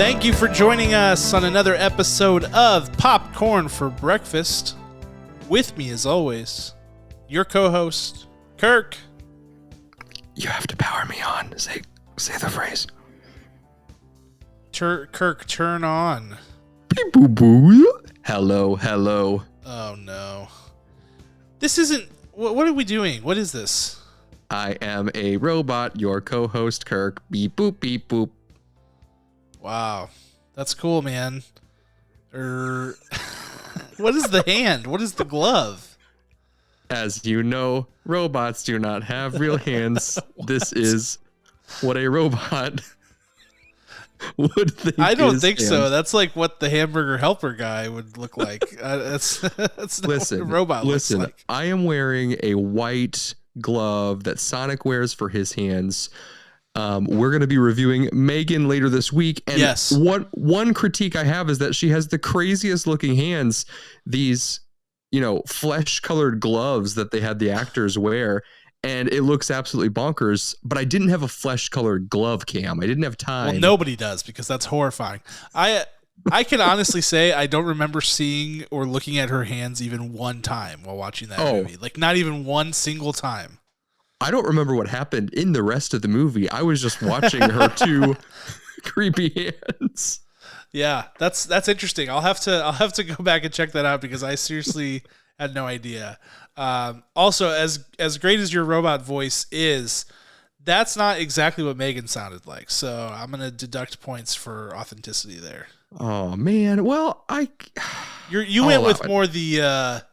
Thank you for joining us on another episode of Popcorn for Breakfast. With me, as always, your co-host, Kirk. You have to power me on. Say the phrase. Kirk, turn on. Beep, boop, boop. Hello. Oh, no. This isn't... What are we doing? What is this? I am a robot, your co-host, Kirk. Beep, boop, beep, boop. Wow. That's cool, man. What is the hand? What is the glove? As you know, robots do not have real hands. This is what a robot would think. I don't think so. That's like what the hamburger helper guy would look like. That's not what a robot looks like. I am wearing a white glove that Sonic wears for his hands. We're going to be reviewing Megan later this week. And yes. One critique I have is that she has the craziest looking hands. These, flesh colored gloves that they had the actors wear. And it looks absolutely bonkers, but I didn't have a flesh colored glove cam. I didn't have time. Well, nobody does, because that's horrifying. I can honestly say I don't remember seeing or looking at her hands even one time while watching that movie. Like, not even one single time. I don't remember what happened in the rest of the movie. I was just watching her two creepy hands. Yeah, that's interesting. I'll have to go back and check that out, because I seriously had no idea. Also, as great as your robot voice is, that's not exactly what Megan sounded like. So I'm gonna deduct points for authenticity there. Oh man, well you went with more the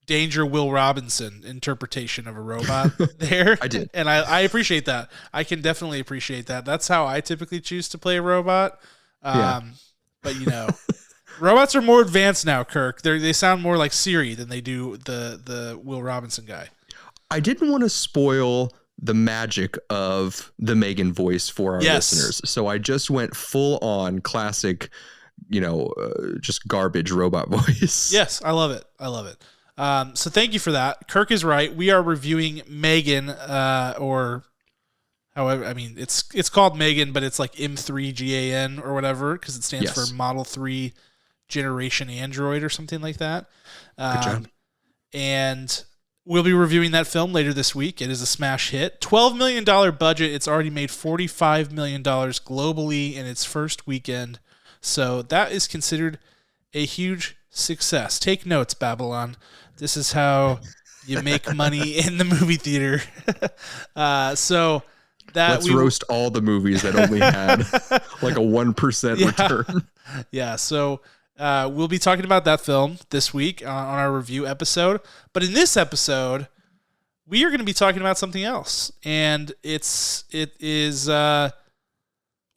Danger Will Robinson interpretation of a robot there. I did. And I appreciate that. I can definitely appreciate that. That's how I typically choose to play a robot. But robots are more advanced now, Kirk. They sound more like Siri than they do the Will Robinson guy. I didn't want to spoil the magic of the Megan voice for our listeners. So I just went full on classic, just garbage robot voice. Yes, I love it. So thank you for that. Kirk is right. We are reviewing Megan, or however, I mean, it's called Megan, but it's like M3GAN or whatever, because it stands for Model 3 Generation Android or something like that. Good job. And we'll be reviewing that film later this week. It is a smash hit. $12 million budget. It's already made $45 million globally in its first weekend. So that is considered a huge success. Take notes, Babylon. This is how you make money in the movie theater. Let's roast all the movies that only had like a 1% return. Yeah. So we'll be talking about that film this week on our review episode. But in this episode, we are going to be talking about something else, and it is my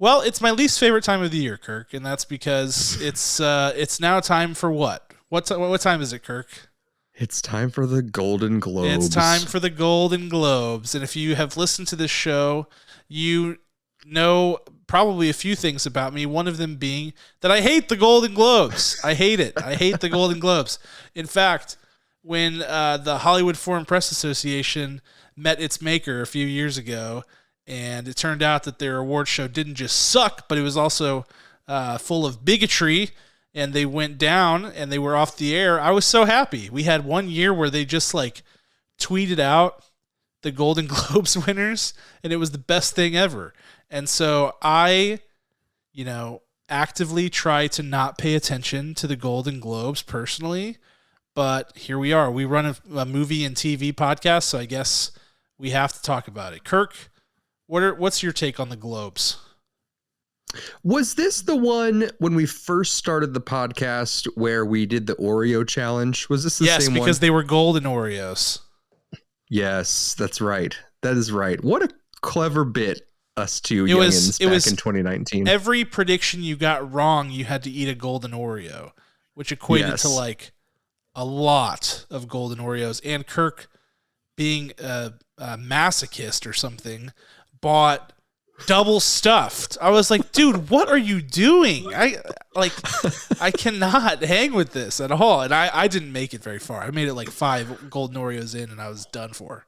least favorite time of the year, Kirk, and that's because it's now time for what? What time is it, Kirk? It's time for the Golden Globes. It's time for the Golden Globes. And if you have listened to this show, you know probably a few things about me, one of them being that I hate the Golden Globes. I hate it. I hate the Golden Globes. In fact, when the Hollywood Foreign Press Association met its maker a few years ago, and it turned out that their award show didn't just suck, but it was also full of bigotry, and they went down and they were off the air, I was so happy. We had one year where they just tweeted out the Golden Globes winners, and it was the best thing ever. And so I, actively try to not pay attention to the Golden Globes personally, but here we are. We run a movie and TV podcast, so I guess we have to talk about it. Kirk, what's your take on the Globes? Was this the one when we first started the podcast where we did the Oreo challenge? Was this the same one? Yes, because they were golden Oreos. Yes, that's right. That is right. What a clever bit us two youngins back in 2019. Every prediction you got wrong, you had to eat a golden Oreo, which equated to a lot of golden Oreos. And Kirk, being a masochist or something, bought double stuffed. I was like, dude, what are you doing? I cannot hang with this at all. And I didn't make it very far. I made it 5 golden Oreos in, and I was done for.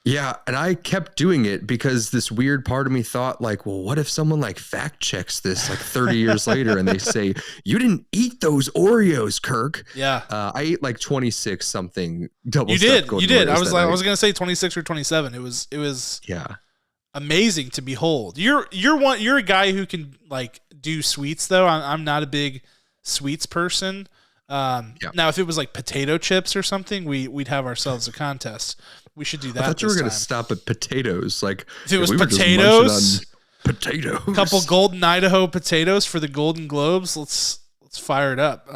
Yeah, and I kept doing it because this weird part of me thought like, well, what if someone like fact checks this like 30 years later and they say, you didn't eat those Oreos, Kirk. Yeah. I ate like 26 something double You stuffed did. You golden did. I Oreos was that like, I night. was gonna say 26 or 27. It was Yeah. amazing to behold. You're a guy who can like do sweets though. I'm not a big sweets person. Yeah. Now if it was like potato chips or something, we'd have ourselves a contest. We should do that. I thought you were this going to time. stop at potatoes. Like If it was we were just potatoes, munching on potatoes. couple golden Idaho potatoes for the Golden Globes. Let's fire it up.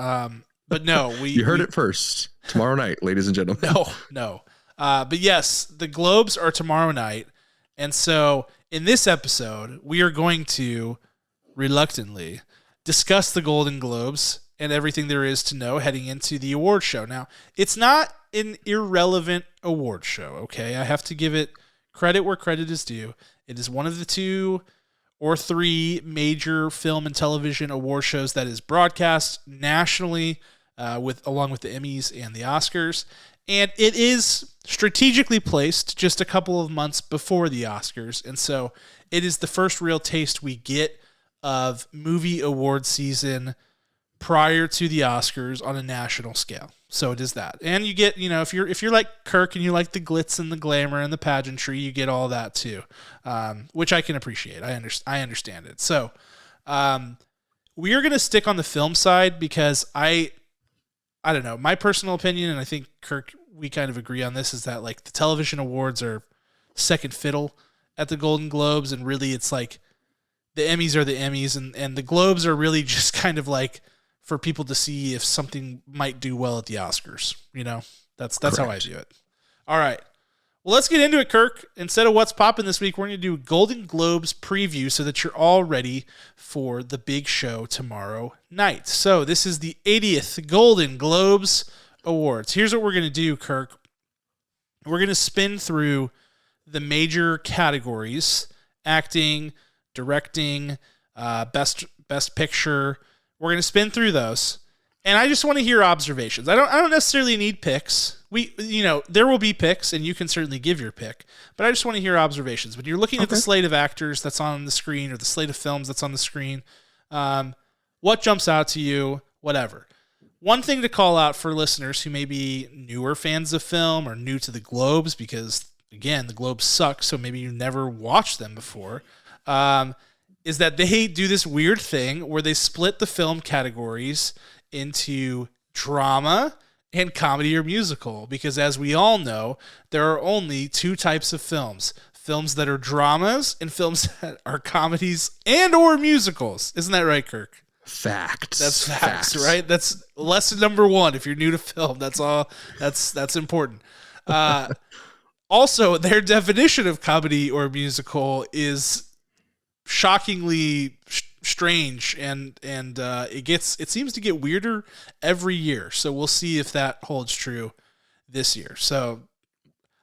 But no, You heard it first. Tomorrow night, ladies and gentlemen. No. But yes, the Globes are tomorrow night. And so in this episode, we are going to reluctantly discuss the Golden Globes and everything there is to know heading into the award show. Now, it's not an irrelevant award show, okay? I have to give it credit where credit is due. It is one of the 2 or 3 major film and television award shows that is broadcast nationally along with the Emmys and the Oscars. And it is strategically placed just a couple of months before the Oscars. And so it is the first real taste we get of movie award season prior to the Oscars on a national scale. So it is that. And you get, if you're like Kirk and you like the glitz and the glamour and the pageantry, you get all that too, which I can appreciate. I understand it. So we are going to stick on the film side because I don't know, my personal opinion, and I think Kirk, we kind of agree on this, is that like the television awards are second fiddle at the Golden Globes, and really it's like the Emmys are the Emmys, and the Globes are really just kind of like for people to see if something might do well at the Oscars. That's how I view it. All right. Well, let's get into it, Kirk. Instead of what's popping this week, we're going to do Golden Globes preview so that you're all ready for the big show tomorrow night. So this is the 80th Golden Globes Awards. Here's what we're going to do, Kirk. We're going to spin through the major categories: acting, directing, best picture. We're going to spin through those. And I just want to hear observations. I don't necessarily need picks. There will be picks, and you can certainly give your pick. But I just want to hear observations. When you're looking at the slate of actors that's on the screen or the slate of films that's on the screen, what jumps out to you? Whatever. One thing to call out for listeners who may be newer fans of film or new to the Globes, because again, the Globes suck, so maybe you never watched them before, is that they do this weird thing where they split the film categories into drama and comedy or musical, because as we all know, there are only 2 types of films: films that are dramas and films that are comedies and or musicals. Isn't that right, Kirk? Facts. That's facts, right? That's lesson number 1 if you're new to film. That's all. That's important. Also, their definition of comedy or musical is shockingly strange, and it seems to get weirder every year. So we'll see if that holds true this year. So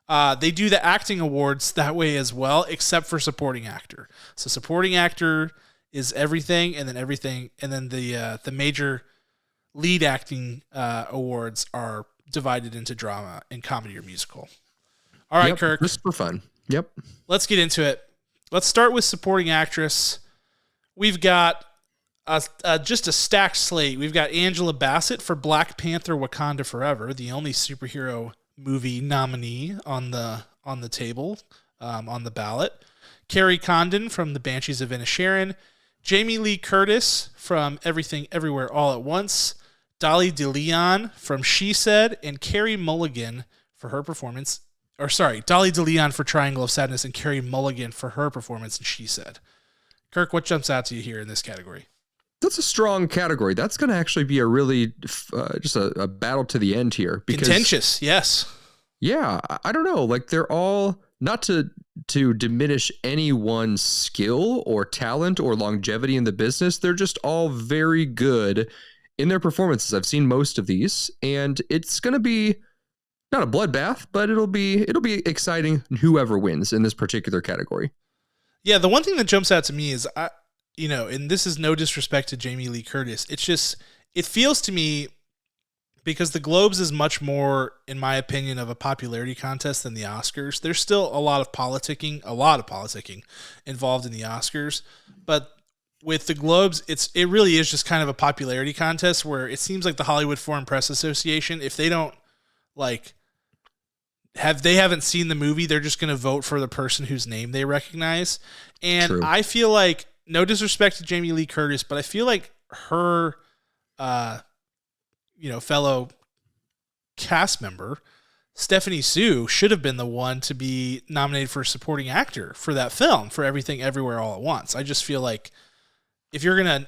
they do the acting awards that way as well, except for supporting actor. So supporting actor is everything, and then the major lead acting awards are divided into drama and comedy or musical. All right, Kirk. Just for fun. Yep. Let's get into it. Let's start with supporting actress. We've got just a stacked slate. We've got Angela Bassett for Black Panther: Wakanda Forever, the only superhero movie nominee on the table, on the ballot. Carrie Condon from The Banshees of Inisherin. Jamie Lee Curtis from Everything Everywhere All at Once. Dolly DeLeon from She Said, and Carey Mulligan for her performance. Dolly DeLeon for Triangle of Sadness, and Carey Mulligan for her performance in She Said. Kirk, what jumps out to you here in this category? That's a strong category. That's going to actually be a really just a battle to the end here. Because, contentious, yes. Yeah, I don't know. Like, they're all, not to diminish anyone's skill or talent or longevity in the business, they're just all very good in their performances. I've seen most of these, and it's going to be not a bloodbath, but it'll be exciting whoever wins in this particular category. Yeah, the one thing that jumps out to me is, and this is no disrespect to Jamie Lee Curtis, it's just, it feels to me because the Globes is much more, in my opinion, of a popularity contest than the Oscars. There's still a lot of politicking involved in the Oscars, but with the Globes, it really is just kind of a popularity contest where it seems like the Hollywood Foreign Press Association, if they don't like they haven't seen the movie, they're just going to vote for the person whose name they recognize. And True. I feel like, no disrespect to Jamie Lee Curtis, but I feel like her fellow cast member, Stephanie Sue, should have been the one to be nominated for supporting actor for that film, for Everything Everywhere All at Once. I just feel like if you're gonna,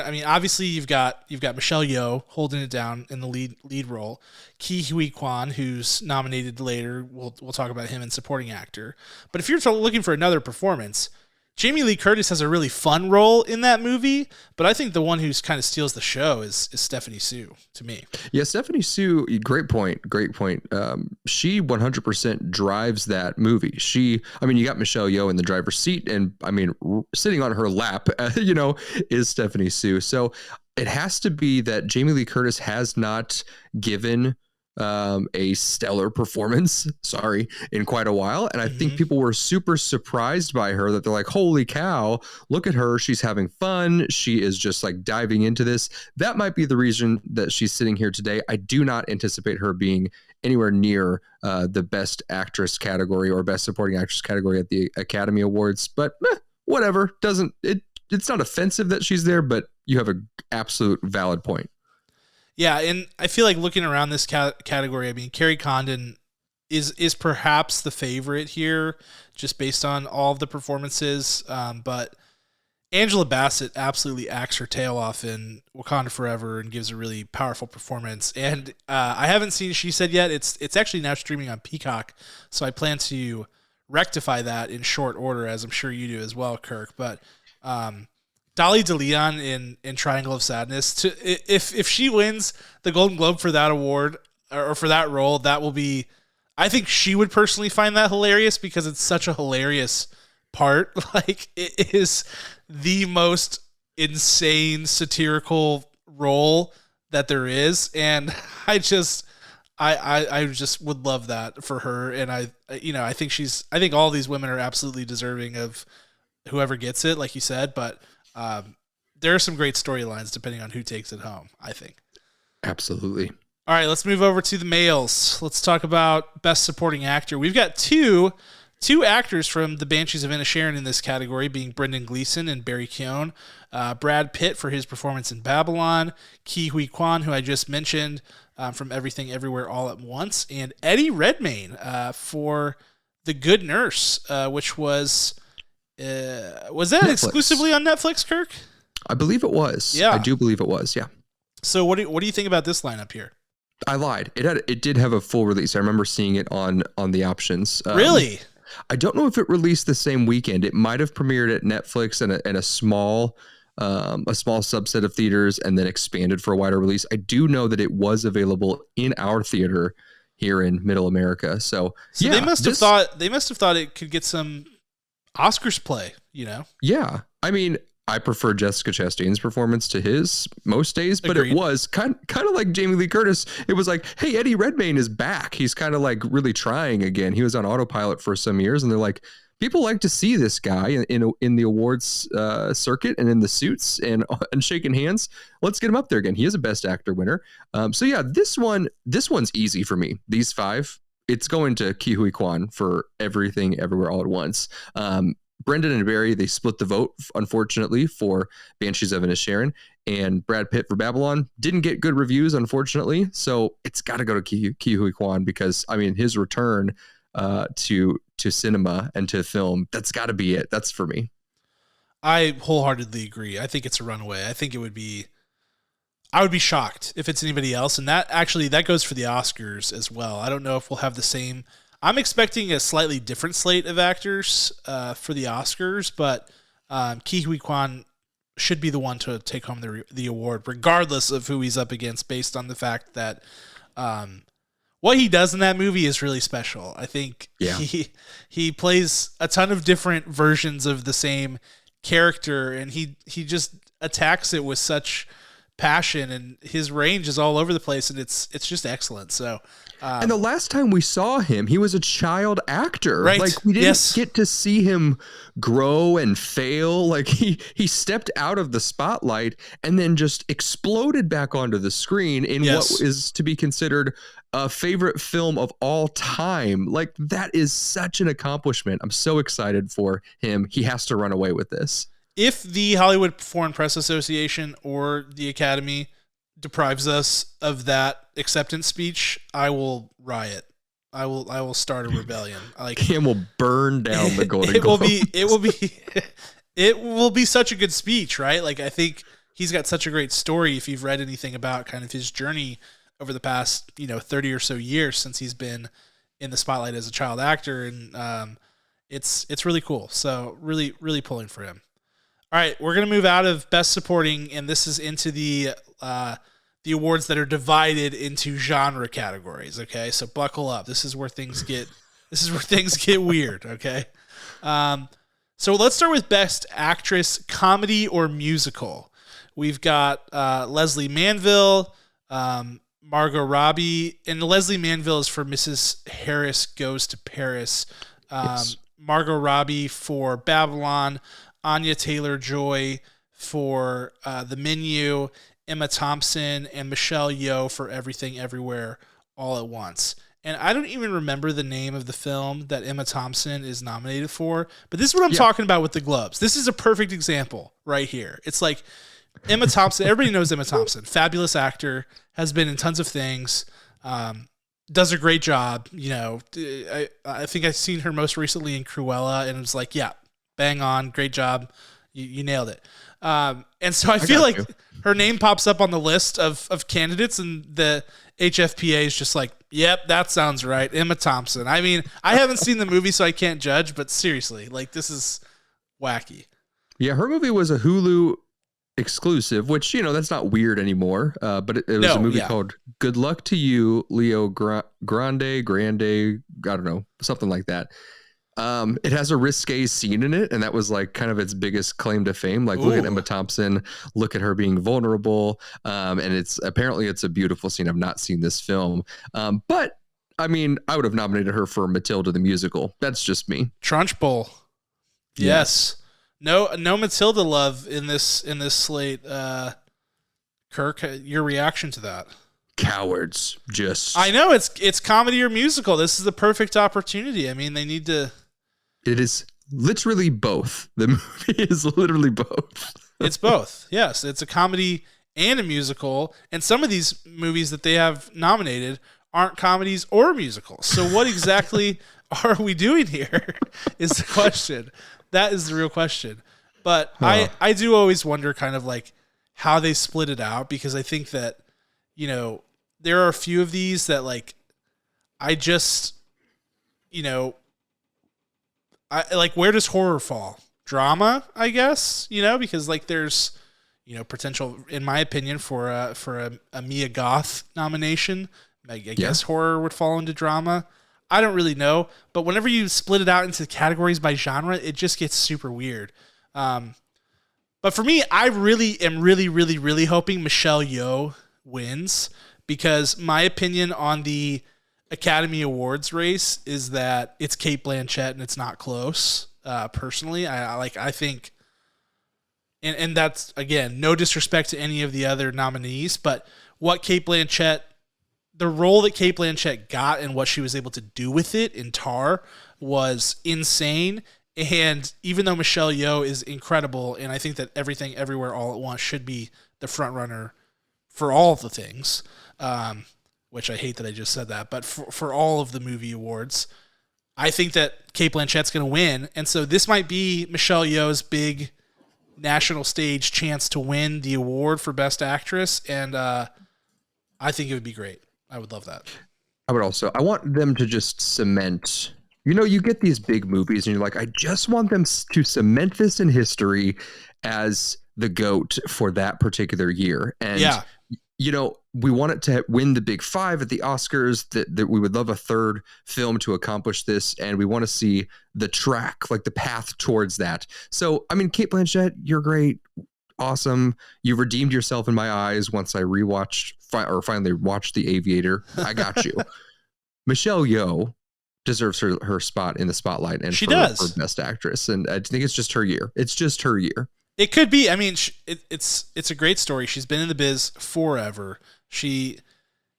I mean, obviously you've got Michelle Yeoh holding it down in the lead role, Ke Huy Quan, who's nominated later. We'll talk about him in supporting actor. But if you're looking for another performance, Jamie Lee Curtis has a really fun role in that movie, but I think the one who's kind of steals the show is Stephanie Sue to me. Yeah, Stephanie Sue, great point. She 100% drives that movie. You got Michelle Yeoh in the driver's seat, and sitting on her lap, is Stephanie Sue. So it has to be that Jamie Lee Curtis has not given a stellar performance, in quite a while. And I think people were super surprised by her, that they're like, holy cow, look at her. She's having fun. She is just like diving into this. That might be the reason that she's sitting here today. I do not anticipate her being anywhere near the best actress category or best supporting actress category at the Academy Awards, but whatever. It's not offensive that she's there, but you have an absolute valid point. Yeah, and I feel like looking around this category, I mean, Carrie Condon is perhaps the favorite here, just based on all of the performances. But Angela Bassett absolutely acts her tail off in Wakanda Forever and gives a really powerful performance. And I haven't seen She Said yet. It's actually now streaming on Peacock, so I plan to rectify that in short order, as I'm sure you do as well, Kirk. But Dolly DeLeon in Triangle of Sadness, if she wins the Golden Globe for that award or for that role, that will be, I think she would personally find that hilarious, because it's such a hilarious part. Like, it is the most insane satirical role that there is, and I just would love that for her. And I think all these women are absolutely deserving of whoever gets it, like you said, but there are some great storylines depending on who takes it home, I think. Absolutely. All right, let's move over to the males. Let's talk about Best Supporting Actor. We've got two actors from The Banshees of Inisherin in this category, being Brendan Gleeson and Barry Keoghan. Brad Pitt for his performance in Babylon. Ke Huy Quan, who I just mentioned, from Everything Everywhere All at Once. And Eddie Redmayne for The Good Nurse, which was that Netflix. Exclusively on Netflix, Kirk? I believe it was. Yeah. I do believe it was, yeah. So what do you think about this lineup here? I lied. It did have a full release. I remember seeing it on the options. Really? I don't know if it released the same weekend. It might have premiered at Netflix and a small subset of theaters, and then expanded for a wider release. I do know that it was available in our theater here in Middle America. So yeah, they must have thought it could get some Oscars play, Yeah. I mean, I prefer Jessica Chastain's performance to his most days, but Agreed. It was kind of like Jamie Lee Curtis. It was like, hey, Eddie Redmayne is back. He's kind of like really trying again. He was on autopilot for some years, and they're like, people like to see this guy in the awards circuit and in the suits and shaking hands. Let's get him up there again. He is a Best Actor winner. So yeah, this one's easy for me. These five, it's going to Ke Huy Quan for Everything Everywhere All at Once. Brendan and Barry, they split the vote, unfortunately, for Banshees of Inisherin, and Brad Pitt for Babylon didn't get good reviews, unfortunately. So it's got to go to Ke Huy Quan, because his return to cinema and to film, that's got to be it. That's for me. I wholeheartedly agree. I think it's a runaway. I would be shocked if it's anybody else, and that goes for the Oscars as well. I don't know if we'll have the same. I'm expecting a slightly different slate of actors for the Oscars, but Ke Huy Quan should be the one to take home the award, regardless of who he's up against, based on the fact that what he does in that movie is really special. I think he plays a ton of different versions of the same character, and he just attacks it with such passion, and his range is all over the place, and it's just excellent. So, and the last time we saw him, he was a child actor. Right. Like we didn't Yes. get to see him grow and fail. Like he stepped out of the spotlight and then just exploded back onto the screen in Yes. what is to be considered a favorite film of all time. Like that is such an accomplishment. I'm so excited for him. He has to run away with this. If the Hollywood Foreign Press Association or the Academy deprives us of that acceptance speech, I will riot. I will start a rebellion. Like Cam will burn down the Golden it will Globes. be it will be such a good speech, right? Like I think he's got such a great story. If you've read anything about kind of his journey over the past 30 or so years since he's been in the spotlight as a child actor, and it's really cool. So really pulling for him. All right, we're gonna move out of Best Supporting, and this is into the awards that are divided into genre categories. Okay, so buckle up. This is where things get weird. Okay, so let's start with Best Actress, Comedy or Musical. We've got Leslie Manville, Margot Robbie, and Leslie Manville is for Mrs. Harris Goes to Paris. Yes. Margot Robbie for Babylon. Anya Taylor-Joy for The Menu, Emma Thompson, and Michelle Yeoh for Everything Everywhere All at Once. And I don't even remember the name of the film that Emma Thompson is nominated for, but this is what I'm talking about with the Globes. This is a perfect example right here. It's like Emma Thompson, everybody knows Emma Thompson, fabulous actor, has been in tons of things, does a great job. I think I've seen her most recently in Cruella, and it was like, yeah, bang on, great job, you nailed it. And so I feel like her name pops up on the list of candidates, and the HFPA is just like, yep, that sounds right, Emma Thompson. I mean, I haven't seen the movie, so I can't judge, but seriously, like, this is wacky. Yeah, her movie was a Hulu exclusive, which, that's not weird anymore. But it was a movie called Good Luck to You, Leo Grande, I don't know, something like that. It has a risque scene in it, and that was like kind of its biggest claim to fame. Like, look at Emma Thompson, look at her being vulnerable. And it's a beautiful scene. I've not seen this film. But I mean, I would have nominated her for Matilda the musical. That's just me. Trunchbull. Yes. No Matilda love in this slate. Kirk, your reaction to that? Cowards. I know it's comedy or musical. This is the perfect opportunity. I mean, they need to. It is literally both. The movie is literally both. It's both. Yes, it's a comedy and a musical. And some of these movies that they have nominated aren't comedies or musicals. So what exactly are we doing here is the question. That is the real question. But I do always wonder kind of like how they split it out, because I think that, there are a few of these that like, I just, I like, where does horror fall? Drama, I guess, because like there's, potential, in my opinion, for a Mia Goth nomination. I guess horror would fall into drama. I don't really know, but whenever you split it out into categories by genre, it just gets super weird. But for me, I really am really hoping Michelle Yeoh wins, because my opinion on the Academy Awards race is that it's Cate Blanchett and it's not close. Personally, I think, and that's, again, no disrespect to any of the other nominees, but the role that Cate Blanchett got and what she was able to do with it in Tar was insane. And even though Michelle Yeoh is incredible, and I think that Everything Everywhere All at Once should be the front runner for all of the things, which I hate that I just said that, but for all of the movie awards, I think that Cate Blanchett's going to win. And so this might be Michelle Yeoh's big national stage chance to win the award for Best Actress. And I think it would be great. I would love that. I want them to just cement, you get these big movies and you're like, I just want them to cement this in history as the GOAT for that particular year. And, we want it to win the big five at the Oscars, that we would love a third film to accomplish this. And we want to see the track, like the path towards that. So, I mean, Cate Blanchett, you're great. awesome. You redeemed yourself in my eyes once I finally watched The Aviator. I got you. Michelle Yeoh deserves her spot in the spotlight and she for does. Best Actress. And I think it's just her year. It's just her year. It could be. I mean, it's a great story. She's been in the biz forever. She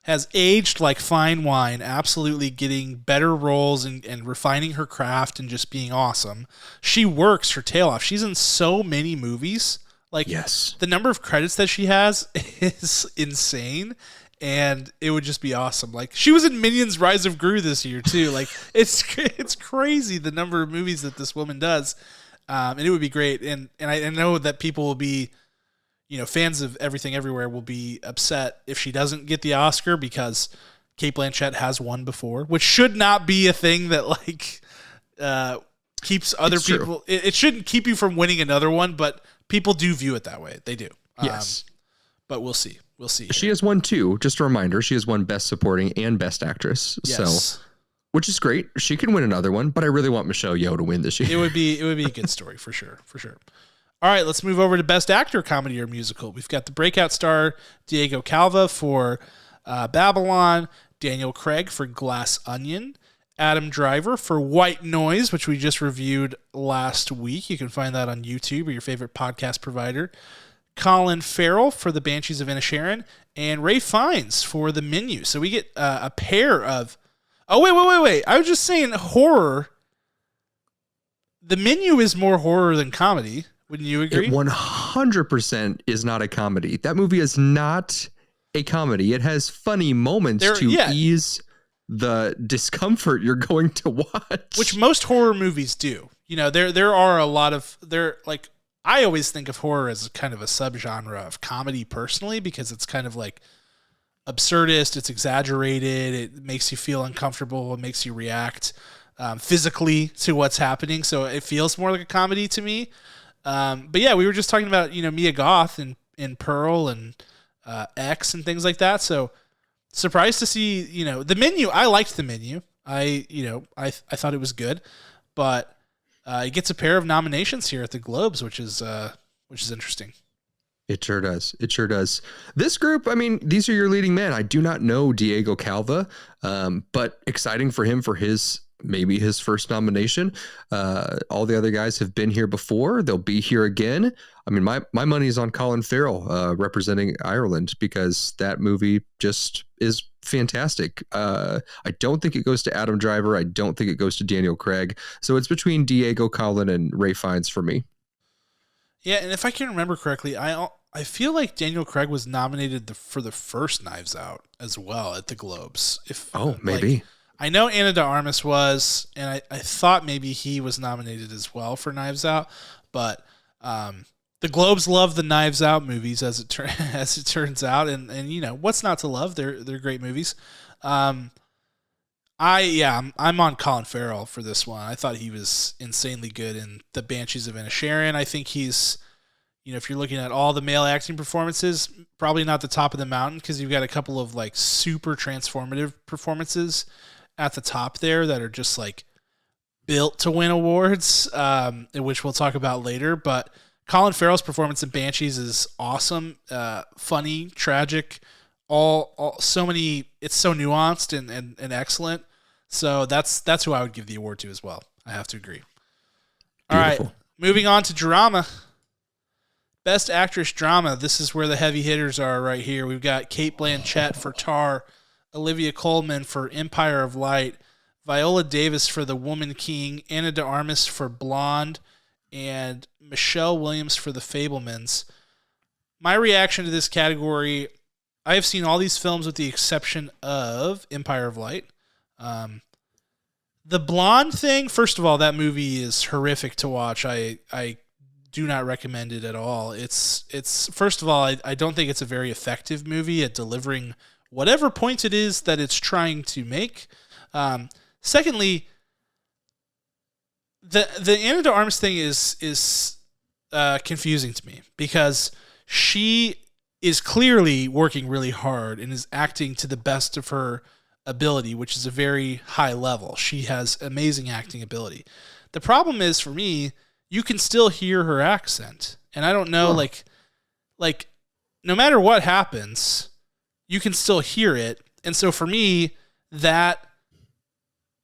has aged like fine wine, absolutely getting better roles and refining her craft and just being awesome. She works her tail off. She's in so many movies. Like, yes, the number of credits that she has is insane, and it would just be awesome. Like, she was in Minions: Rise of Gru this year too. Like, it's crazy the number of movies that this woman does, and it would be great. And I know that people will be, fans of Everything Everywhere will be upset if she doesn't get the Oscar because Cate Blanchett has won before, which should not be a thing that keeps other people. It shouldn't keep you from winning another one, but people do view it that way. They do. Yes. But we'll see. We'll see. She has won 2. Just a reminder, she has won Best Supporting and Best Actress. Yes. So, which is great. She can win another one, but I really want Michelle Yeoh to win this year. It would be a good story for sure. For sure. All right, let's move over to Best Actor, Comedy or Musical. We've got the breakout star Diego Calva for Babylon, Daniel Craig for Glass Onion, Adam Driver for White Noise, which we just reviewed last week. You can find that on YouTube or your favorite podcast provider. Colin Farrell for The Banshees of Inisherin, and Ray Fiennes for The Menu. So we get a pair of... Oh, wait. I was just saying horror. The Menu is more horror than comedy. Wouldn't you agree? It 100% is not a comedy. That movie is not a comedy. It has funny moments ease the discomfort you're going to watch. Which most horror movies do. There are a lot of... I always think of horror as kind of a subgenre of comedy personally, because it's kind of like absurdist, it's exaggerated, it makes you feel uncomfortable, it makes you react physically to what's happening. So it feels more like a comedy to me. But yeah, we were just talking about, Mia Goth and Pearl and X and things like that. So surprised to see, The Menu. I liked The Menu. I thought it was good, but it gets a pair of nominations here at the Globes, which is interesting. It sure does. It sure does. This group, I mean, these are your leading men. I do not know Diego Calva, but exciting for him for maybe his first nomination. All the other guys have been here before. They'll be here again. I mean, my money is on Colin Farrell representing Ireland, because that movie just is fantastic. I don't think it goes to Adam Driver. I don't think it goes to Daniel Craig. So it's between Diego, Colin, and Ray Fiennes for me. Yeah, and if I can remember correctly, I feel like Daniel Craig was nominated for the first Knives Out as well at the Globes. Maybe. I know Ana de Armas was, and I thought maybe he was nominated as well for Knives Out, but the Globes love the Knives Out movies as it turns out, and what's not to love? They're great movies. I'm on Colin Farrell for this one. I thought he was insanely good in The Banshees of Inisherin. I think he's, if you're looking at all the male acting performances, probably not the top of the mountain, because you've got a couple of like super transformative performances at the top there that are just like built to win awards, which we'll talk about later. But Colin Farrell's performance in Banshees is awesome, funny, tragic, so many. It's so nuanced and excellent. So that's who I would give the award to as well. I have to agree. All right, moving on to drama. Best Actress Drama. This is where the heavy hitters are right here. We've got Cate Blanchett for Tar, Olivia Colman for Empire of Light, Viola Davis for The Woman King, Ana de Armas for Blonde, and Michelle Williams for The Fabelmans. My reaction to this category, I have seen all these films with the exception of Empire of Light. The Blonde thing, first of all, that movie is horrific to watch. I do not recommend it at all. It's first of all, I don't think it's a very effective movie at delivering whatever point it is that it's trying to make. Secondly, the Ana de Armas thing is confusing to me, because she is clearly working really hard and is acting to the best of her ability, which is a very high level. She has amazing acting ability. The problem is, for me, you can still hear her accent. And I don't know, like no matter what happens, you can still hear it. And so for me, that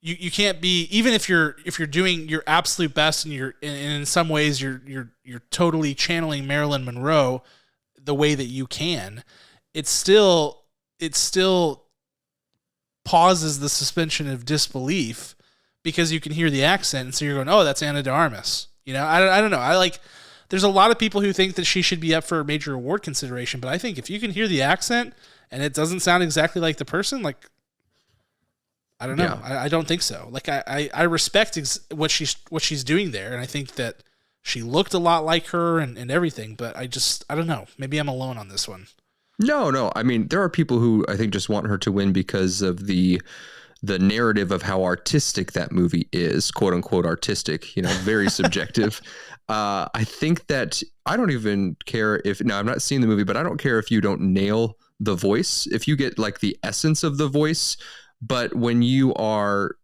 you can't be, even if you're doing your absolute best and you're and in some ways you're totally channeling Marilyn Monroe the way that you can, it still pauses the suspension of disbelief because you can hear the accent, and so you're going, oh, that's Ana de Armas. I don't know. There's a lot of people who think that she should be up for a major award consideration, but I think if you can hear the accent and it doesn't sound exactly like the person, like, I don't know. Yeah. I don't think so. Like, I respect what she's doing there, and I think that she looked a lot like her and everything, but I don't know. Maybe I'm alone on this one. No. I mean, there are people who I think just want her to win because of the narrative of how artistic that movie is, quote unquote artistic, very subjective. I think that I don't even care I'm not seeing the movie, but I don't care if you don't nail the voice, if you get like the essence of the voice, but when you are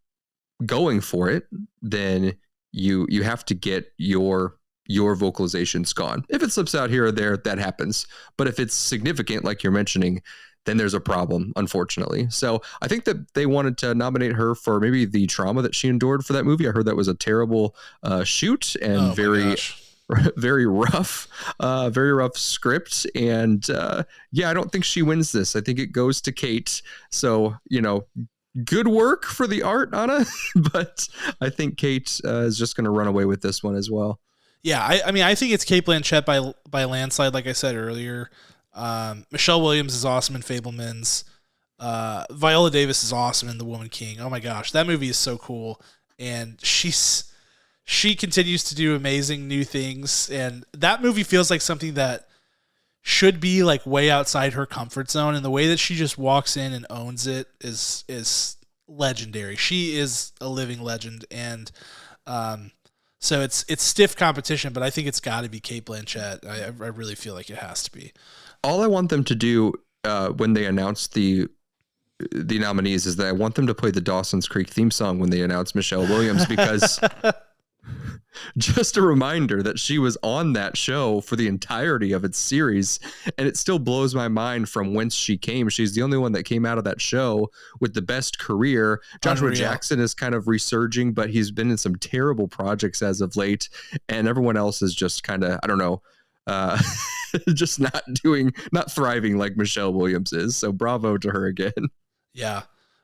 going for it, then you have to get your vocalizations gone. If it slips out here or there, that happens. But if it's significant, like you're mentioning, then there's a problem, unfortunately. So I think that they wanted to nominate her for maybe the trauma that she endured for that movie. I heard that was a terrible shoot and very rough script. And I don't think she wins this. I think it goes to Kate. So, good work for the art, Anna, but I think Kate is just going to run away with this one as well. Yeah, I think it's Cate Blanchett by a landslide, like I said earlier. Michelle Williams is awesome in Fabelmans. Viola Davis is awesome in The Woman King. Oh my gosh, that movie is so cool, and she continues to do amazing new things, and that movie feels like something that should be like way outside her comfort zone, and the way that she just walks in and owns it is legendary. She is a living legend, and so it's stiff competition, but I think it's got to be Cate Blanchett. I really feel like it has to be. All I want them to do when they announce the nominees is that I want them to play the Dawson's Creek theme song when they announce Michelle Williams, because just a reminder that she was on that show for the entirety of its series, and it still blows my mind from whence she came. She's the only one that came out of that show with the best career. Joshua Jackson is kind of resurging, but he's been in some terrible projects as of late, and everyone else is just kind of, I don't know, just not thriving like Michelle Williams is. So bravo to her again. Yeah.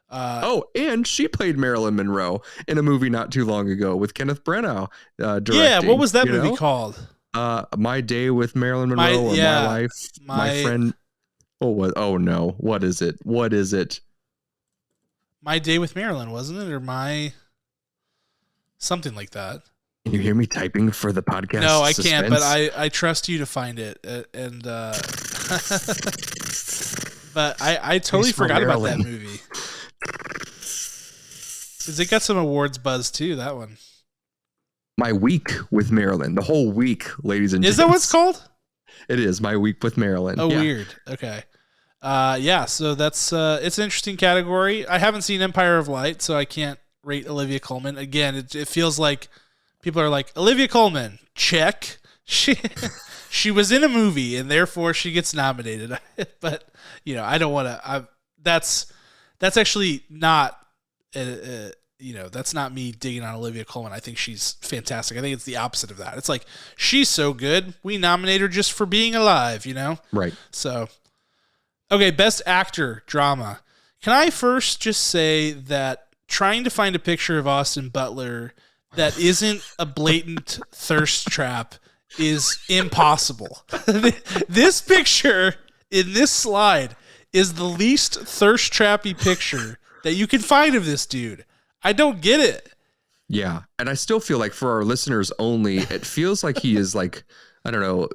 And she played Marilyn Monroe in a movie not too long ago with Kenneth Branagh directing. Yeah, what was that movie called? My Day with Marilyn Monroe, My Life, My Friend. Oh no, what is it? My Day with Marilyn, wasn't it? Or my something like that. Can you hear me typing for the podcast? No, I can't, but I trust you to find it. And but I totally forgot about that movie. Because it got some awards buzz too, that one. My Week with Marilyn. The whole week, ladies and gentlemen. Is that what it's called? It is My Week with Marilyn. Oh, yeah. Weird. Okay. So that's it's an interesting category. I haven't seen Empire of Light, so I can't rate Olivia Colman. Again, it feels like people are like, Olivia Colman, check. She was in a movie, and therefore she gets nominated. But, I don't want to. That's actually not, that's not me digging on Olivia Colman. I think she's fantastic. I think it's the opposite of that. It's like, she's so good, we nominate her just for being alive, Right. So, okay, Best Actor, Drama. Can I first just say that trying to find a picture of Austin Butler that isn't a blatant thirst trap is impossible. This picture in this slide is the least thirst trappy picture that you can find of this dude. I don't get it. Yeah. And I still feel like for our listeners only, it feels like he is like, I don't know,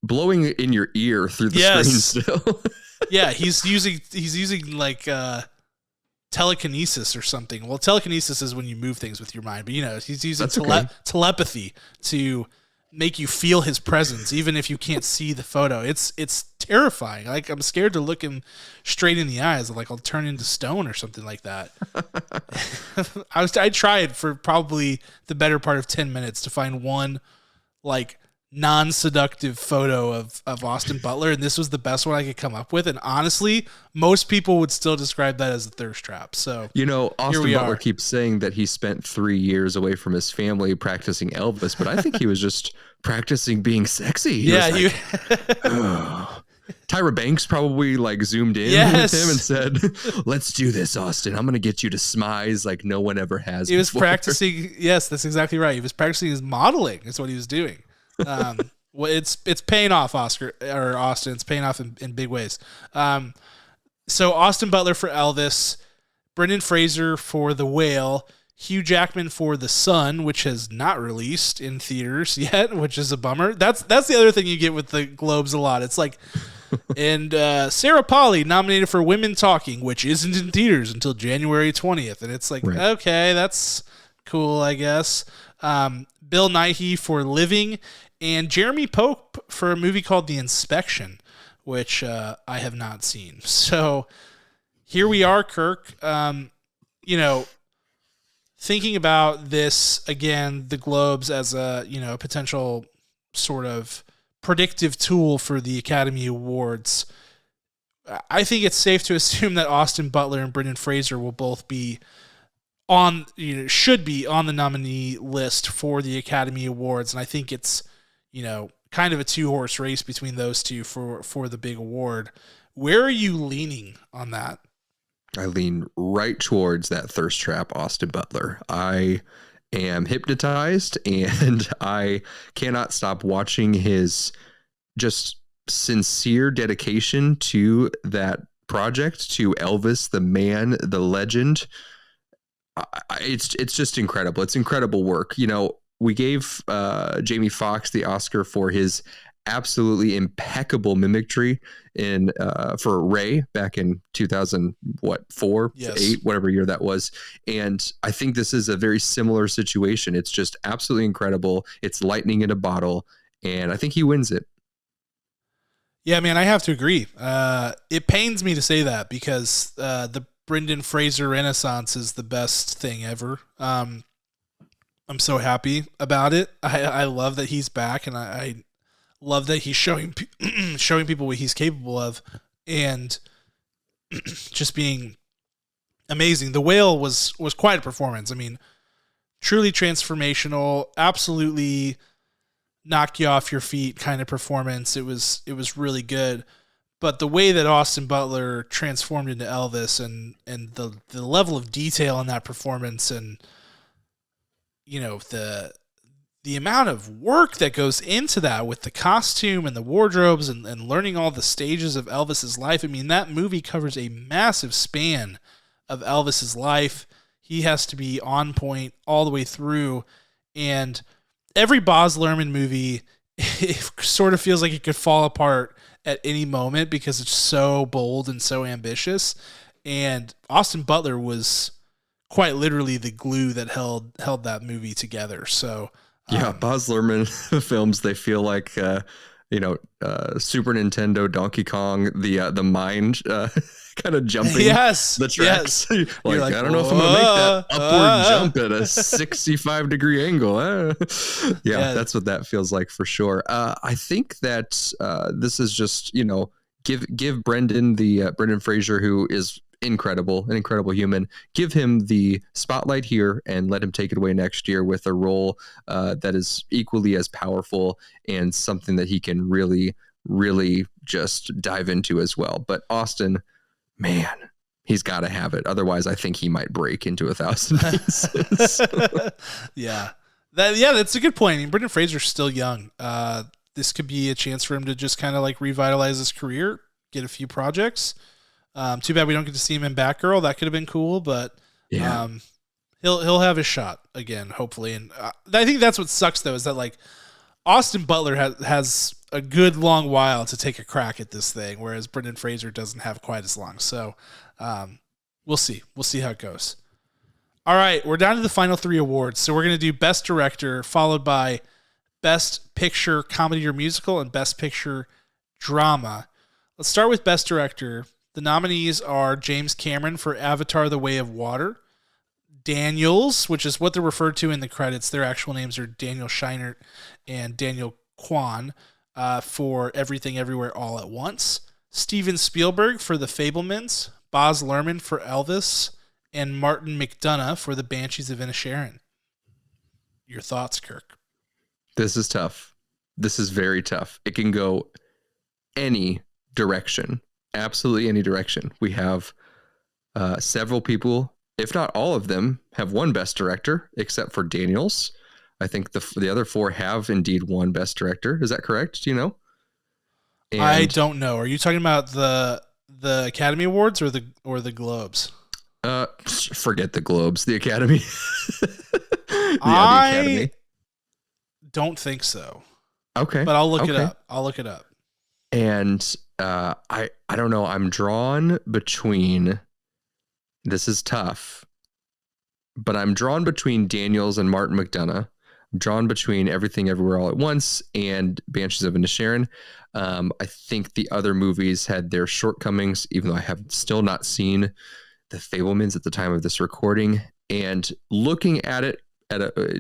blowing in your ear through the screen still. Yeah, he's using like telekinesis or something. Well, telekinesis is when you move things with your mind, but he's using telepathy to make you feel his presence, even if you can't see the photo. It's terrifying. Like, I'm scared to look him straight in the eyes. Like, I'll turn into stone or something like that. I tried for probably the better part of 10 minutes to find one like non-seductive photo of Austin Butler, and this was the best one I could come up with. And honestly, most people would still describe that as a thirst trap. So Austin Butler keeps saying that he spent 3 years away from his family practicing Elvis, but I think he was just practicing being sexy. Tyra Banks probably like zoomed in with him and said, "Let's do this, Austin. I'm going to get you to smize like no one ever has." He was practicing. Yes, that's exactly right. He was practicing his modeling. That's what he was doing. Well, it's paying off, Austin. It's paying off in big ways. So Austin Butler for Elvis, Brendan Fraser for The Whale, Hugh Jackman for The Sun, which has not released in theaters yet, which is a bummer. That's the other thing you get with the Globes a lot. It's like, and Sarah Polley nominated for Women Talking, which isn't in theaters until January 20th. And it's like, okay, that's cool, I guess. Bill Nighy for Living, and Jeremy Pope for a movie called The Inspection, which I have not seen. So here we are, Kirk. Thinking about this again, the Globes as a potential sort of predictive tool for the Academy Awards. I think it's safe to assume that Austin Butler and Brendan Fraser will both be should be on the nominee list for the Academy Awards, and I think it's kind of a 2-horse race between those two for the big award. Where are you leaning on that? I lean right towards that thirst trap, Austin Butler. I am hypnotized, and I cannot stop watching his just sincere dedication to that project, to Elvis, the man, the legend. It's just incredible. It's incredible work. We gave Jamie Foxx the Oscar for his absolutely impeccable mimicry for Ray back in 2004, 8, whatever year that was. And I think this is a very similar situation. It's just absolutely incredible. It's lightning in a bottle, and I think he wins it. Yeah, man, I have to agree. It pains me to say that because the Brendan Fraser Renaissance is the best thing ever. I'm so happy about it. I love that he's back, and I love that he's showing people what he's capable of, and just being amazing. The Whale was quite a performance. I mean, truly transformational, absolutely knock you off your feet kind of performance. It was really good. But the way that Austin Butler transformed into Elvis and the level of detail in that performance, and the amount of work that goes into that with the costume and the wardrobes and learning all the stages of Elvis's life. I mean, that movie covers a massive span of Elvis's life. He has to be on point all the way through. And every Baz Luhrmann movie, it sort of feels like it could fall apart at any moment because it's so bold and so ambitious. And Austin Butler was quite literally the glue that held that movie together. So Baz Luhrmann films, they feel like Super Nintendo Donkey Kong, the mind kind of jumping the tracks. Yes. like, I don't know if I'm gonna make that upward jump at a 65 degree angle. That's what that feels like for sure. I think that this is just give Brendan Brendan Fraser, who is an incredible human, give him the spotlight here and let him take it away next year with a role that is equally as powerful and something that he can really, really just dive into as well. But Austin, man, he's got to have it. Otherwise, I think he might break into 1,000 pieces. That's a good point. I mean, Brendan Fraser's still young. This could be a chance for him to just kind of like revitalize his career, get a few projects. Too bad we don't get to see him in Batgirl. That could have been cool, but he'll have his shot again, hopefully. And I think that's what sucks though, is that like Austin Butler has a good long while to take a crack at this thing, whereas Brendan Fraser doesn't have quite as long. So we'll see. We'll see how it goes. All right, we're down to the final 3 awards. So we're going to do Best Director, followed by Best Picture, Comedy or Musical, and Best Picture, Drama. Let's start with Best Director. The nominees are James Cameron for Avatar: The Way of Water, Daniels, which is what they're referred to in the credits. Their actual names are Daniel Scheinert and Daniel Kwan for Everything Everywhere All at Once, Steven Spielberg for The Fablemans, Baz Luhrmann for Elvis, and Martin McDonagh for The Banshees of Inisherin. Your thoughts, Kirk? This is tough. This is very tough. It can go any direction, absolutely any direction. We have several people, if not all of them, have won Best Director, except for Daniels. I think the other four have indeed won Best Director. Is that correct? Do you know? And I don't know. Are you talking about the Academy Awards or the Globes? Forget the Globes. The Academy. The Academy. Don't think so. Okay. But I'll look it up. And I don't know. I'm drawn between. This is tough, but I'm drawn between Daniels and Martin McDonagh. I'm drawn between Everything Everywhere All at Once and Banshees of Inisherin. I think the other movies had their shortcomings, even though I have still not seen The Fablemans at the time of this recording. And looking at it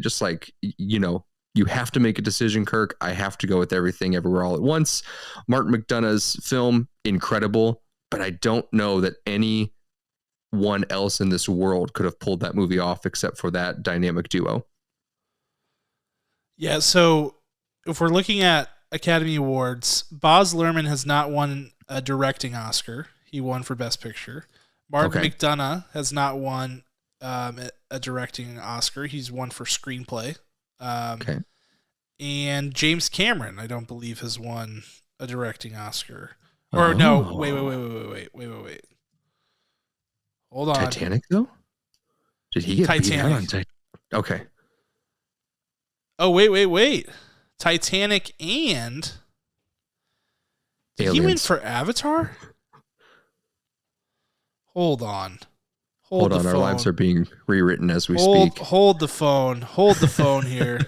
just like, you have to make a decision, Kirk. I have to go with Everything Everywhere All at Once. Martin McDonagh's film, incredible, but I don't know that anyone else in this world could have pulled that movie off except for that dynamic duo. Yeah, so if we're looking at Academy Awards, Baz Luhrmann has not won a directing Oscar. He won for Best Picture. Martin McDonagh has not won a directing Oscar. He's won for screenplay. And James Cameron, I don't believe, has won a directing Oscar. Or no, wait. Hold on. Titanic, though? Did he get beat out on Titanic? Okay. Oh, wait. Titanic and... Did he win for Avatar? Hold on. Hold on, our lives are being rewritten as we speak. Hold the phone. Hold the phone here.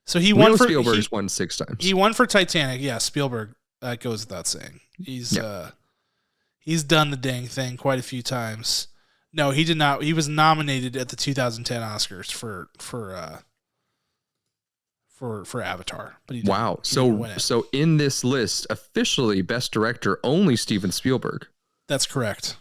So he won for... Spielberg's won 6 times. He won for Titanic. Yeah, Spielberg. That goes without saying. He's done the dang thing quite a few times. No, he did not. He was nominated at the 2010 Oscars for Avatar, but he didn't, wow. So in this list, officially Best Director, only Steven Spielberg. That's correct.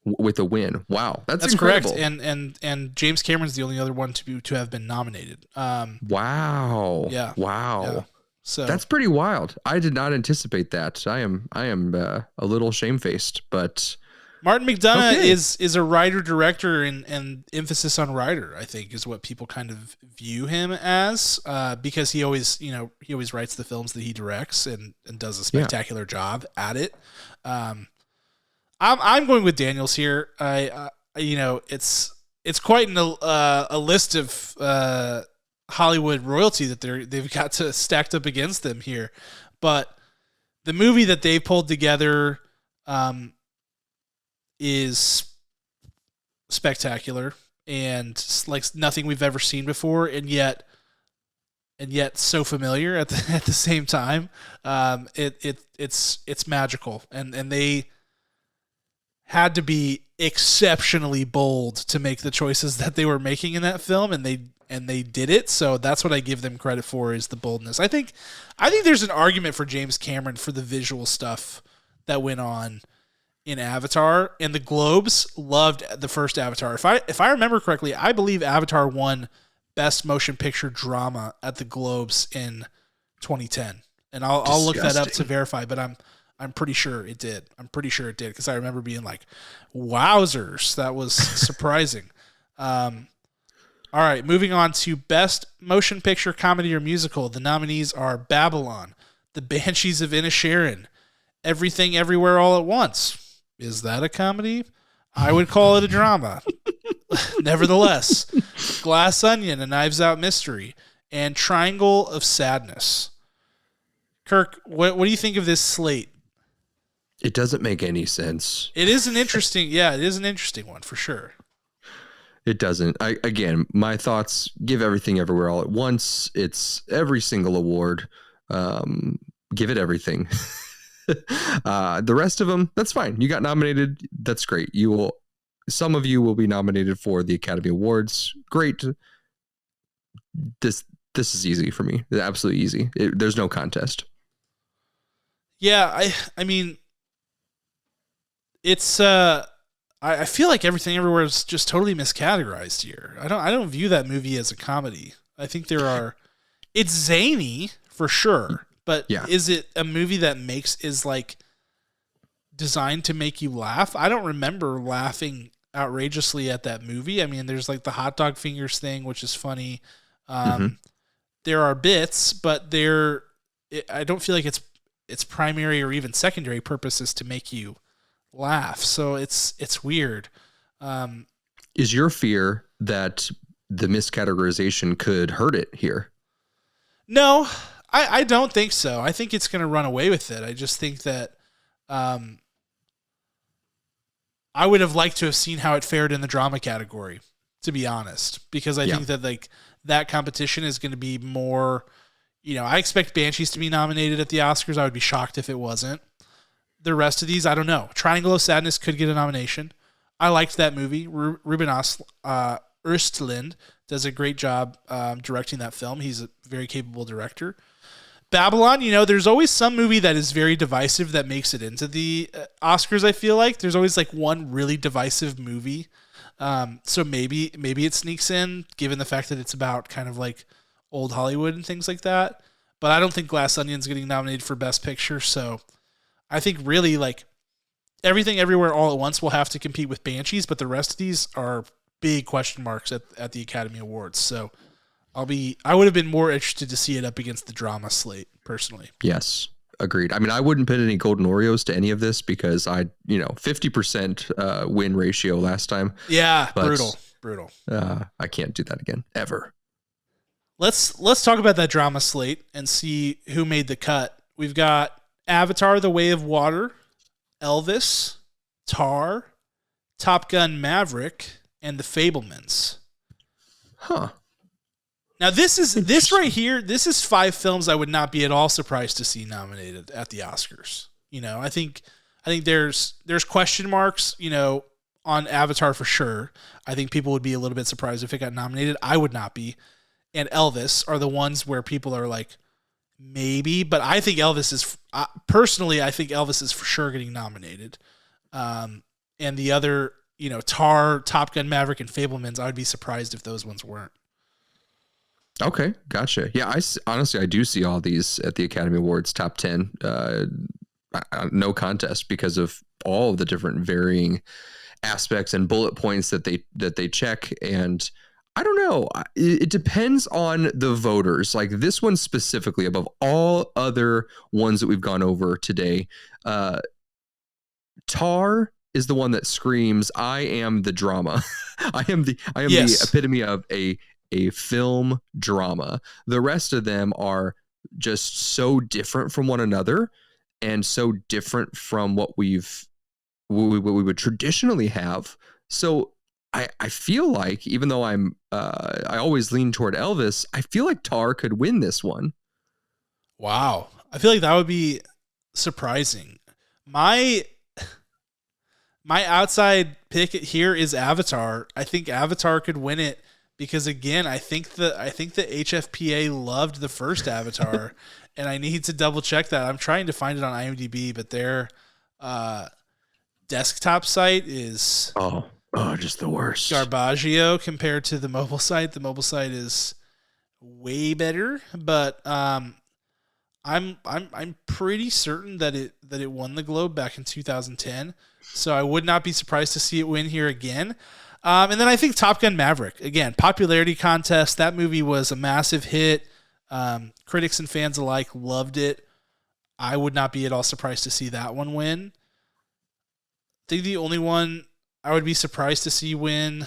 With a win. Wow, that's incredible. Correct. And James Cameron's the only other one to have been nominated. Wow. Yeah. Wow. Yeah. So that's pretty wild. I did not anticipate that. I am a little shamefaced, but Martin McDonagh is a writer-director and emphasis on writer, I think, is what people kind of view him as, because he always writes the films that he directs and does a spectacular job at it. I'm going with Daniels here. It's quite a list of Hollywood royalty that they've got to stacked up against them here, but the movie that they pulled together is spectacular and like nothing we've ever seen before, and yet so familiar at the same time. It's magical, and they had to be exceptionally bold to make the choices that they were making in that film, and they did it. So that's what I give them credit for, is the boldness. I think there's an argument for James Cameron for the visual stuff that went on in Avatar, and the Globes loved the first Avatar. If I remember correctly, I believe Avatar won Best Motion Picture Drama at the Globes in 2010, and I'll look that up to verify, but I'm pretty sure it did. Because I remember being like, wowzers, that was surprising. All right, moving on to Best Motion Picture Comedy or Musical. The nominees are Babylon, The Banshees of Inisherin, Everything Everywhere All at Once. Is that a comedy? I would call it a drama. Nevertheless, Glass Onion, A Knives Out Mystery, and Triangle of Sadness. Kirk, what do you think of this slate? It doesn't make any sense. It is an interesting one for sure. It doesn't. Again, my thoughts, give Everything Everywhere All at Once. It's every single award. Give it everything. The rest of them, that's fine. You got nominated. That's great. Some of you will be nominated for the Academy Awards. Great. This is easy for me. Absolutely easy. There's no contest. Yeah, I mean, it's I feel like Everything Everywhere is just totally miscategorized here. I don't view that movie as a comedy. I think it's zany for sure, but Yeah. is it a movie that is like designed to make you laugh? I don't remember laughing outrageously at that movie. I mean, there's like the hot dog fingers thing, which is funny. Mm-hmm. There are bits, but I don't feel like its primary or even secondary purpose is to make you laugh. So it's weird. Is your fear that the miscategorization could hurt it here? No, I don't think so. I think it's going to run away with it. I just think that I would have liked to have seen how it fared in the drama category, to be honest, because I think that like that competition is going to be more. I expect Banshees to be nominated at the Oscars. I would be shocked if it wasn't. The rest of these, I don't know. Triangle of Sadness could get a nomination. I liked that movie. Ruben Östlund does a great job directing that film. He's a very capable director. Babylon, there's always some movie that is very divisive that makes it into the Oscars. I feel like there's always like one really divisive movie. So maybe it sneaks in, given the fact that it's about kind of like old Hollywood and things like that. But I don't think Glass Onion's getting nominated for Best Picture. So I think really like Everything Everywhere All at Once will have to compete with Banshees, but the rest of these are big question marks at the Academy Awards. So I would have been more interested to see it up against the drama slate personally. Yes, agreed. I mean, I wouldn't put any golden Oreos to any of this because 50% win ratio last time. Yeah, brutal. I can't do that again ever. Let's talk about that drama slate and see who made the cut. We've got Avatar: The Way of Water, Elvis, Tar, Top Gun: Maverick, and The Fabelmans. Huh. Now this right here. This is 5 films I would not be at all surprised to see nominated at the Oscars. I think there's question marks. On Avatar for sure. I think people would be a little bit surprised if it got nominated. I would not be. And Elvis are the ones where people are like, maybe, but I think Elvis is personally. I think Elvis is for sure getting nominated. And the other, Tar, Top Gun: Maverick, and Fabelmans, I would be surprised if those ones weren't. Okay, gotcha. Yeah, honestly I do see all these at the Academy Awards top 10. No contest because of all of the different varying aspects and bullet points that they check. And I don't know. It depends on the voters. Like this one specifically, above all other ones that we've gone over today, Tar is the one that screams, "I am the drama." I am the epitome of a film drama. The rest of them are just so different from one another and so different from what we would traditionally have. So I feel like, even though I always lean toward Elvis, I feel like Tar could win this one. Wow. I feel like that would be surprising. My outside pick here is Avatar. I think Avatar could win it because, again, I think the HFPA loved the first Avatar, and I need to double check that. I'm trying to find it on IMDb, but their desktop site is just the worst. Garbaggio compared to the mobile site. The mobile site is way better, but I'm pretty certain that it won the Globe back in 2010. So I would not be surprised to see it win here again. And then I think Top Gun: Maverick, again, popularity contest. That movie was a massive hit. Critics and fans alike loved it. I would not be at all surprised to see that one win. I think the only one I would be surprised to see win,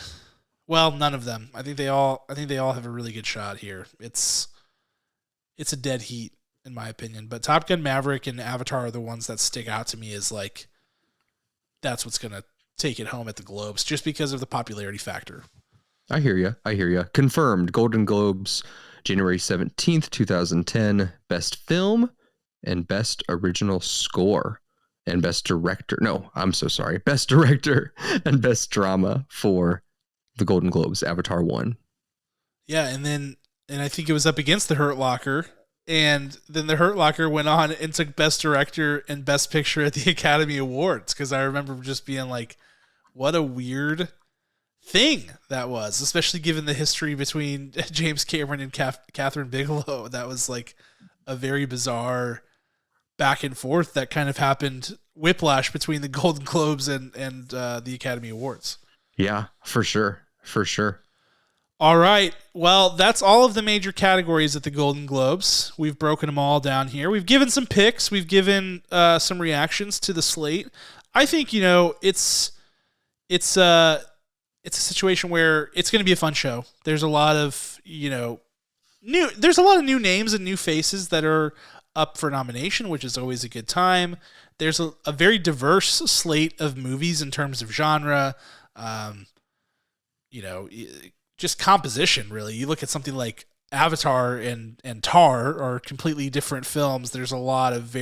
well, none of them. I think they all have a really good shot here. It's a dead heat in my opinion. But Top Gun: Maverick and Avatar are the ones that stick out to me as like that's what's gonna take it home at the Globes, just because of the popularity factor. I hear you. Confirmed. Golden Globes, January 17th, 2010. Best Film and Best Original Score. And Best Director. No, I'm so sorry. Best Director and Best Drama for the Golden Globes. Avatar won. Yeah, and then and I think it was up against The Hurt Locker. And then The Hurt Locker went on and took Best Director and Best Picture at the Academy Awards. Because I remember just being like, what a weird thing that was, especially given the history between James Cameron and Catherine Bigelow. That was like a very bizarre back and forth that kind of happened, whiplash between the Golden Globes and the Academy Awards. Yeah, for sure. For sure. All right. Well, that's all of the major categories at the Golden Globes. We've broken them all down here. We've given some picks. We've given some reactions to the slate. I think, it's a situation where it's going to be a fun show. There's a lot of, there's a lot of new names and new faces that are up for nomination, which is always a good time. There's a very diverse slate of movies in terms of genre, just composition, really. You look at something like Avatar and Tar are completely different films. There's a lot of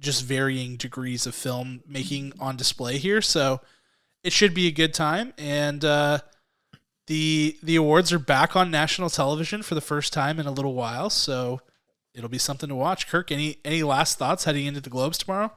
just varying degrees of film making on display here. So it should be a good time. And the awards are back on national television for the first time in a little while. So it'll be something to watch. Kirk, any last thoughts heading into the Globes tomorrow?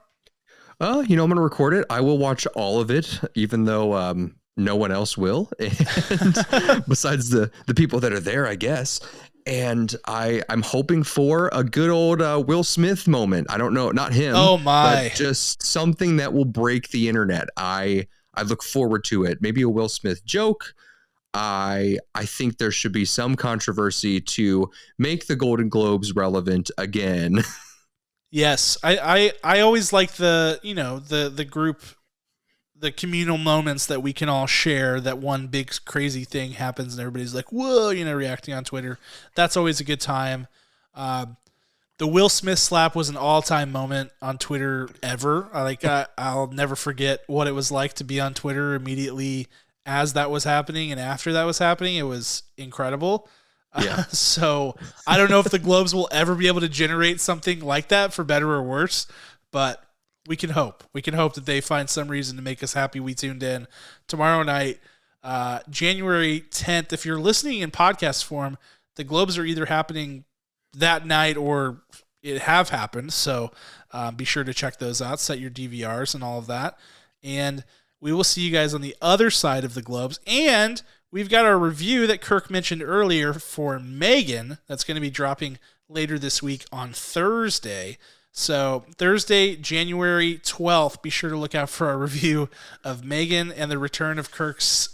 I'm going to record it. I will watch all of it, even though no one else will, and besides the people that are there, I guess. And I'm hoping for a good old Will Smith moment. I don't know, not him. Oh my! But just something that will break the internet. I look forward to it. Maybe a Will Smith joke. I think there should be some controversy to make the Golden Globes relevant again. Yes, I always like the group, the communal moments that we can all share, that one big crazy thing happens and everybody's like, whoa, reacting on Twitter. That's always a good time. The Will Smith slap was an all-time moment on Twitter ever. I'll never forget what it was like to be on Twitter immediately as that was happening and after that was happening. It was incredible. Yeah. So I don't know if the Globes will ever be able to generate something like that, for better or worse, but we can hope. We can hope that they find some reason to make us happy. We tuned in tomorrow night, January 10th. If you're listening in podcast form, the Globes are either happening that night or it have happened. So be sure to check those out, set your DVRs and all of that. And we will see you guys on the other side of the Globes. And we've got our review that Kirk mentioned earlier for Megan that's going to be dropping later this week on Thursday. So Thursday, January 12th, be sure to look out for our review of Megan and the return of Kirk's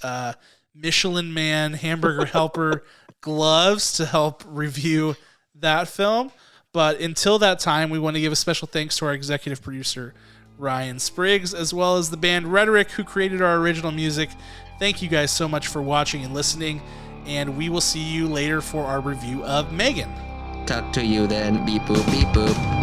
Michelin Man Hamburger Helper gloves to help review that film. But until that time, we want to give a special thanks to our executive producer, Ryan Spriggs, as well as the band Rhetoric, who created our original music. Thank you guys so much for watching and listening, and we will see you later for our review of Megan. Talk to you then. Beep boop, beep boop.